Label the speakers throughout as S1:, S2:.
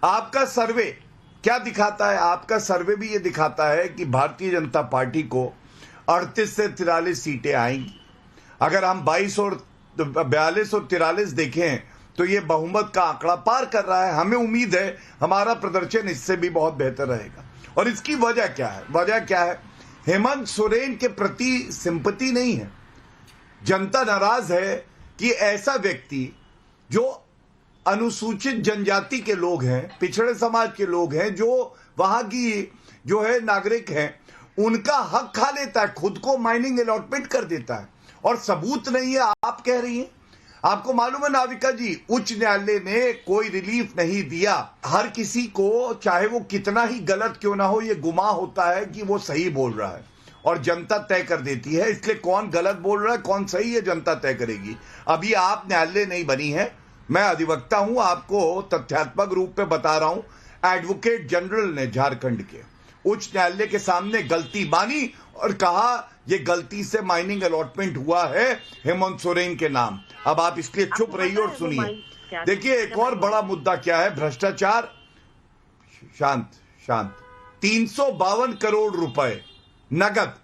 S1: आपका सर्वे क्या दिखाता है? आपका सर्वे भी ये दिखाता है कि भारतीय जनता पार्टी को 38 से 43 सीटें आएंगी। अगर हम 22 और 42 और 43 देखें तो ये बहुमत का आंकड़ा पार कर रहा है। हमें उम्मीद है हमारा प्रदर्शन इससे भी बहुत बेहतर रहेगा। और इसकी वजह क्या है? वजह क्या है? हेमंत सोरेन के प्रति सिंपैथी नहीं है। जनता नाराज है कि ऐसा व्यक्ति जो अनुसूचित जनजाति के लोग हैं, पिछड़े समाज के लोग हैं, जो वहां की जो है नागरिक हैं, उनका हक खा लेता है, खुद को माइनिंग अलॉटमेंट कर देता है और सबूत नहीं है। आप कह रही हैं। आपको मालूम है नाविका जी, उच्च न्यायालय ने कोई रिलीफ नहीं दिया। हर किसी को, चाहे वो कितना ही गलत क्यों ना हो, ये गुमा होता है कि वो सही बोल रहा है और जनता तय कर देती है। इसलिए कौन गलत बोल रहा है, कौन सही है, जनता तय करेगी। अभी आप न्यायालय नहीं बनी है, मैं अधिवक्ता हूं, आपको तथ्यात्मक रूप में बता रहा हूं। एडवोकेट जनरल ने झारखंड के उच्च न्यायालय के सामने गलती मानी और कहा ये गलती से माइनिंग अलॉटमेंट हुआ है हेमंत सोरेन के नाम। अब आप इसलिए चुप रहिए और सुनिए। देखिए एक और बड़ा मुद्दा क्या है, भ्रष्टाचार। शांत शांत 352 करोड़ रुपए नगद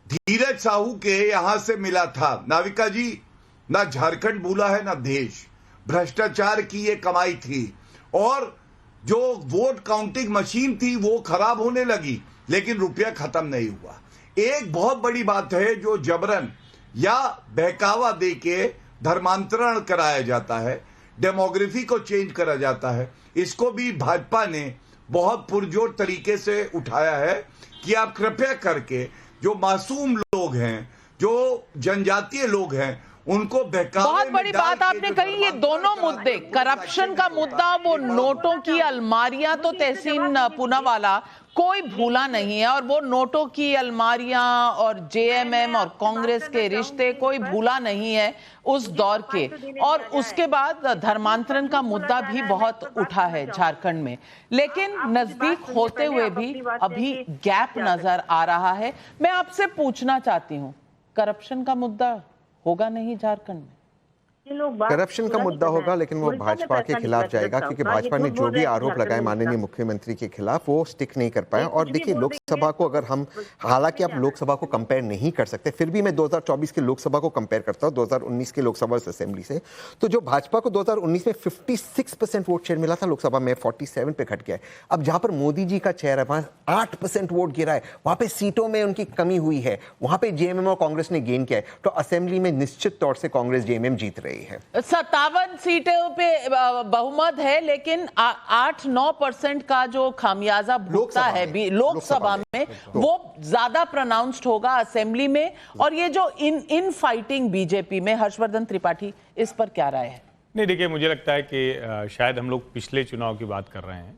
S1: धीरज साहू के यहां से मिला था। नाविका जी, ना झारखंड भूला है ना देश। भ्रष्टाचार की ये कमाई थी और जो वोट काउंटिंग मशीन थी वो खराब होने लगी, लेकिन रुपया खत्म नहीं हुआ। एक बहुत बड़ी बात है, जो जबरन या बहकावा देके धर्मांतरण कराया जाता है, डेमोग्राफी को चेंज करा जाता है, इसको भी भाजपा ने बहुत पुरजोर तरीके से उठाया है कि आप कृपया करके जो मासूम लोग हैं, जो जनजातीय लोग हैं, उनको बहकावे
S2: बहुत बड़ी बात आपने कही। ये दोनों मुद्दे, करप्शन का मुद्दा, वो नोटों की अलमारियां, तो तहसीन पूनावाला कोई भूला नहीं है, और वो नोटों की अलमारियां और जेएमएम और कांग्रेस के रिश्ते कोई भूला नहीं है उस दौर के। और उसके बाद धर्मांतरण का मुद्दा भी बहुत उठा है झारखंड में, लेकिन नजदीक होते हुए भी अभी गैप नजर आ रहा है। मैं आपसे पूछना चाहती हूँ, करप्शन का मुद्दा होगा नहीं झारखंड में?
S3: करप्शन का मुद्दा होगा, लेकिन वो भाजपा के खिलाफ जाएगा, क्योंकि भाजपा ने जो भी आरोप लगाए माननीय मुख्यमंत्री के खिलाफ वो स्टिक नहीं कर पाए। और देखिए लोकसभा को अगर हम, हालांकि आप लोकसभा को कंपेयर नहीं कर सकते, फिर भी मैं 2024 के लोकसभा को कंपेयर करता हूं 2019 के लोकसभा असेंबली से। तो जो भाजपा को 2019 में 56% वोट शेयर मिला था, लोकसभा में 47 पे घट गया है। अब जहां पर मोदी जी का चेहरा है वहां 8% वोट गिरा है, वहां पे सीटों में उनकी कमी हुई है, वहां पे जेएमएम और कांग्रेस ने गेन किया है। तो असेंबली में निश्चित तौर से कांग्रेस जेएमएम जीत रही है।
S2: 57 सीटों पे बहुमत है, लेकिन 8-9% का जो खामियाजा भुगता है लोकसभा में, वो ज्यादा प्रोनाउंस्ड होगा असेंबली में। और ये जो इन फाइटिंग बीजेपी में, हर्षवर्धन त्रिपाठी, इस पर क्या राय है?
S4: नहीं, देखिए मुझे लगता है कि शायद हम लोग पिछले चुनाव की बात कर रहे हैं।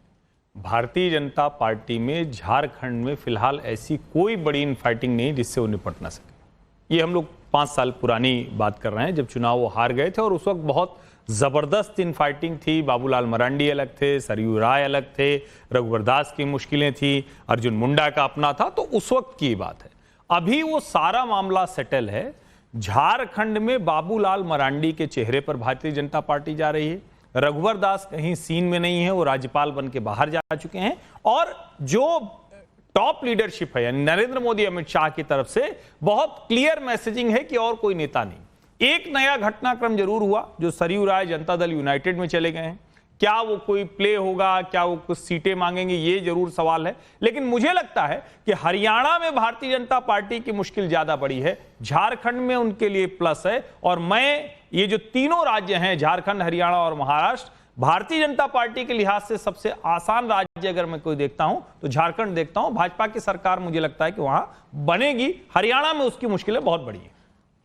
S4: भारतीय जनता पार्टी में झारखंड में फिलहाल ऐसी कोई बड़ी इन फाइटिंग नहीं जिससे वो निपट ना सके। ये हम लोग 5 साल पुरानी बात कर रहे हैं, जब चुनाव वो हार गए थे, और उस वक्त बहुत जबरदस्त इन फाइटिंग थी। बाबूलाल मरांडी अलग थे, सरयू राय अलग थे, रघुवर दास की मुश्किलें थी, अर्जुन मुंडा का अपना था। तो उस वक्त की बात है। अभी वो सारा मामला सेटल है। झारखंड में बाबूलाल मरांडी के चेहरे पर भारतीय जनता पार्टी जा रही है। रघुवर दास कहीं सीन में नहीं है, वो राज्यपाल बन के बाहर जा चुके हैं। और जो टॉप लीडरशिप है, यानी नरेंद्र मोदी, अमित शाह की तरफ से बहुत क्लियर मैसेजिंग है कि और कोई नेता नहीं। एक नया घटनाक्रम जरूर हुआ, जो सरयू राय जनता दल यूनाइटेड में चले गए हैं। क्या वो कोई प्ले होगा, क्या वो कुछ सीटें मांगेंगे, ये जरूर सवाल है। लेकिन मुझे लगता है कि हरियाणा में भारतीय जनता पार्टी की मुश्किल ज्यादा बड़ी है, झारखंड में उनके लिए प्लस है। और मैं ये जो तीनों राज्य हैं, झारखंड, हरियाणा और महाराष्ट्र, भारतीय जनता पार्टी के लिहाज से सबसे आसान राज्य अगर मैं कोई देखता हूं तो झारखंड देखता हूं। भाजपा की सरकार मुझे लगता है कि वहां बनेगी। हरियाणा में उसकी मुश्किलें बहुत बड़ी हैं।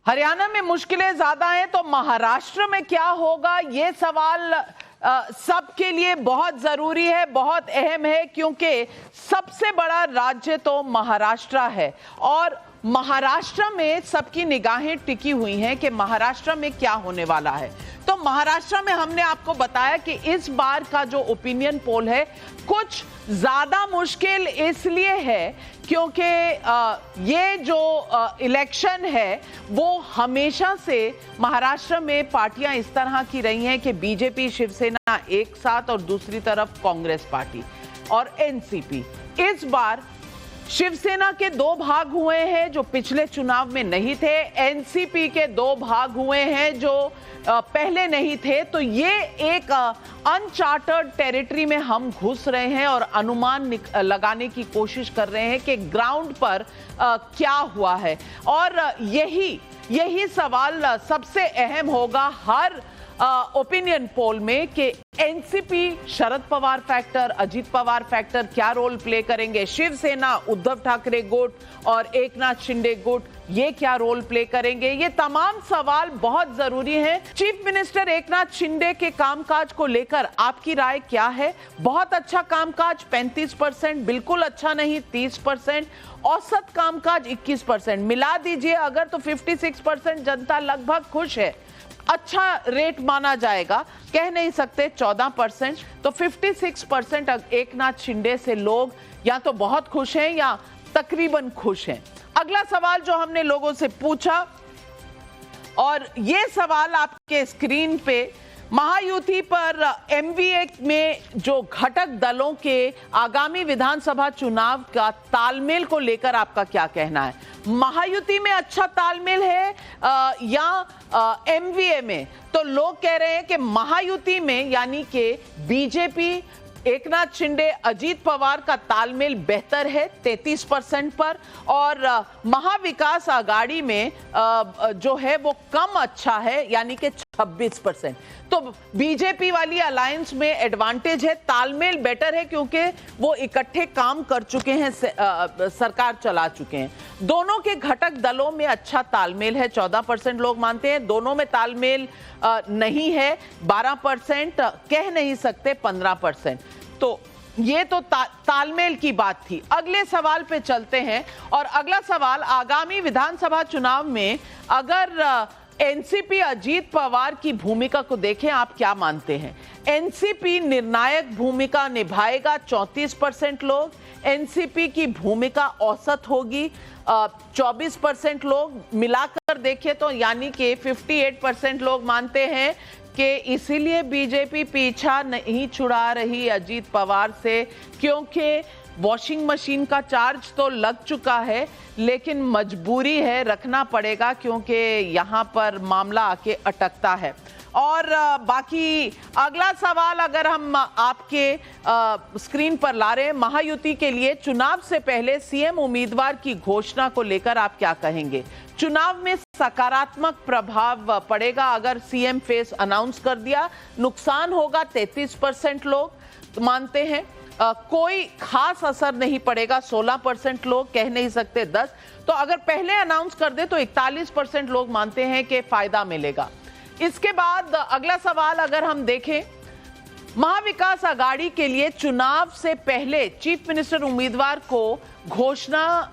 S2: हरियाणा में मुश्किलें ज्यादा हैं, तो महाराष्ट्र में क्या होगा, ये सवाल सबके लिए बहुत जरूरी है, बहुत अहम है, क्योंकि सबसे बड़ा राज्य तो महाराष्ट्र है। और महाराष्ट्र में सबकी निगाहें टिकी हुई हैं कि महाराष्ट्र में क्या होने वाला है। तो महाराष्ट्र में हमने आपको बताया कि इस बार का जो ओपिनियन पोल है कुछ ज्यादा मुश्किल इसलिए है क्योंकि ये जो इलेक्शन है वो हमेशा से महाराष्ट्र में पार्टियां इस तरह की रही हैं कि बीजेपी शिवसेना एक साथ और दूसरी तरफ कांग्रेस पार्टी और एनसीपी। इस बार शिवसेना के दो भाग हुए हैं जो पिछले चुनाव में नहीं थे, एनसीपी के दो भाग हुए हैं जो पहले नहीं थे। तो ये एक अनचार्टर्ड टेरिटरी में हम घुस रहे हैं और अनुमान लगाने की कोशिश कर रहे हैं कि ग्राउंड पर क्या हुआ है। और यही सवाल सबसे अहम होगा हर ओपिनियन पोल में कि NCP Sharad Pawar factor, Ajit Pawar factor क्या रोल प्ले करेंगे, शिवसेना उद्धव ठाकरे गुट और एकनाथ शिंदे गुट ये क्या रोल प्ले करेंगे। ये तमाम सवाल बहुत जरूरी हैं। चीफ मिनिस्टर एकनाथ शिंदे के कामकाज को लेकर आपकी राय क्या है? बहुत अच्छा कामकाज 35%, बिल्कुल अच्छा नहीं 30%, औसत कामकाज 21%, मिला दीजिए अगर तो 56% जनता लगभग खुश है। अच्छा रेट माना जाएगा, कह नहीं सकते 14%, तो 56% एकनाथ शिंदे से लोग या तो बहुत खुश हैं या तकरीबन खुश हैं। अगला सवाल जो हमने लोगों से पूछा और ये सवाल आपके स्क्रीन पे, महायुति पर एमवीए में जो घटक दलों के आगामी विधानसभा चुनाव का तालमेल को लेकर आपका क्या कहना है? महायुति में अच्छा तालमेल है या एमवीए में? तो लोग कह रहे हैं कि महायुति में यानी कि बीजेपी, एकनाथ शिंदे, अजीत पवार का तालमेल बेहतर है 33% पर, और महाविकास आघाड़ी में जो है वो कम अच्छा है यानी कि 26%। तो बीजेपी वाली अलायंस में एडवांटेज है, तालमेल बेटर है क्योंकि वो इकट्ठे काम कर चुके हैं, सरकार चला चुके हैं। दोनों के घटक दलों में अच्छा तालमेल है, 14% लोग मानते हैं। दोनों में तालमेल नहीं है 12%, कह नहीं सकते 15%। तो ये तो तालमेल की बात थी। अगले सवाल पे चलते हैं और अगला सवाल, आगामी विधानसभा चुनाव में अगर एनसीपी अजीत पवार की भूमिका को देखें, आप क्या मानते हैं? एनसीपी निर्णायक भूमिका निभाएगा 34% लोग, एनसीपी की भूमिका औसत होगी 24% लोग, मिलाकर देखें तो यानी कि 58% लोग मानते हैं कि इसीलिए बीजेपी पीछा नहीं छुड़ा रही अजीत पवार से क्योंकि वॉशिंग मशीन का चार्ज तो लग चुका है लेकिन मजबूरी है, रखना पड़ेगा क्योंकि यहाँ पर मामला आके अटकता है। और बाकी अगला सवाल अगर हम आपके स्क्रीन पर ला रहे हैं, महायुति के लिए चुनाव से पहले सीएम उम्मीदवार की घोषणा को लेकर आप क्या कहेंगे? चुनाव में सकारात्मक प्रभाव पड़ेगा अगर सीएम फेस अनाउंस कर दिया, नुकसान होगा 33% लोग मानते हैं, कोई खास असर नहीं पड़ेगा 16% लोग, कह नहीं सकते 10। तो अगर पहले अनाउंस कर दे तो 41% लोग मानते हैं कि फायदा मिलेगा। इसके बाद अगला सवाल अगर हम देखें, महाविकास आघाड़ी के लिए चुनाव से पहले चीफ मिनिस्टर उम्मीदवार को घोषणा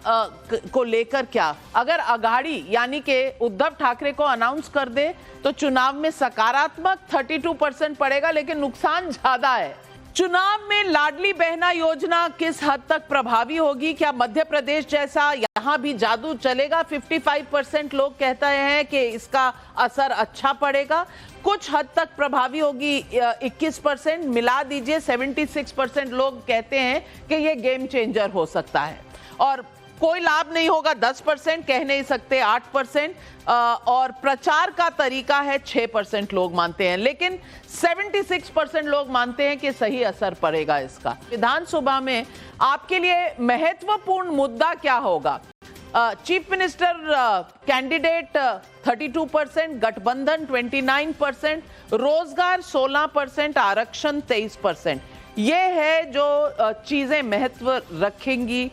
S2: को लेकर क्या, अगर आघाड़ी यानी कि उद्धव ठाकरे को अनाउंस कर दे तो चुनाव में सकारात्मक 32% पड़ेगा लेकिन नुकसान ज्यादा है। चुनाव में लाडली बहना योजना किस हद तक प्रभावी होगी? क्या मध्य प्रदेश जैसा यहां भी जादू चलेगा? 55% लोग कहते हैं कि इसका असर अच्छा पड़ेगा, कुछ हद तक प्रभावी होगी 21%, मिला दीजिए 76% लोग कहते हैं कि यह गेम चेंजर हो सकता है। और कोई लाभ नहीं होगा 10%, कह नहीं सकते 8%, और प्रचार का तरीका है 6% लोग मानते हैं, लेकिन 76% लोग मानते हैं कि सही असर पड़ेगा इसका। विधानसभा में आपके लिए महत्वपूर्ण मुद्दा क्या होगा? चीफ मिनिस्टर कैंडिडेट 32%, गठबंधन 29%, रोजगार 16%, आरक्षण 23%। ये है जो चीजें महत्व रखेंगी।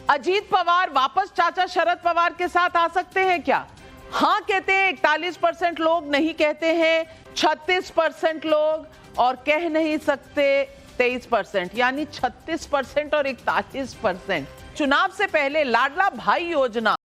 S2: अजीत पवार वापस चाचा शरद पवार के साथ आ सकते हैं क्या? हाँ कहते हैं 41% लोग, नहीं कहते हैं 36% लोग, और कह नहीं सकते 23%, यानी 36% और 41%। चुनाव से पहले लाडला भाई योजना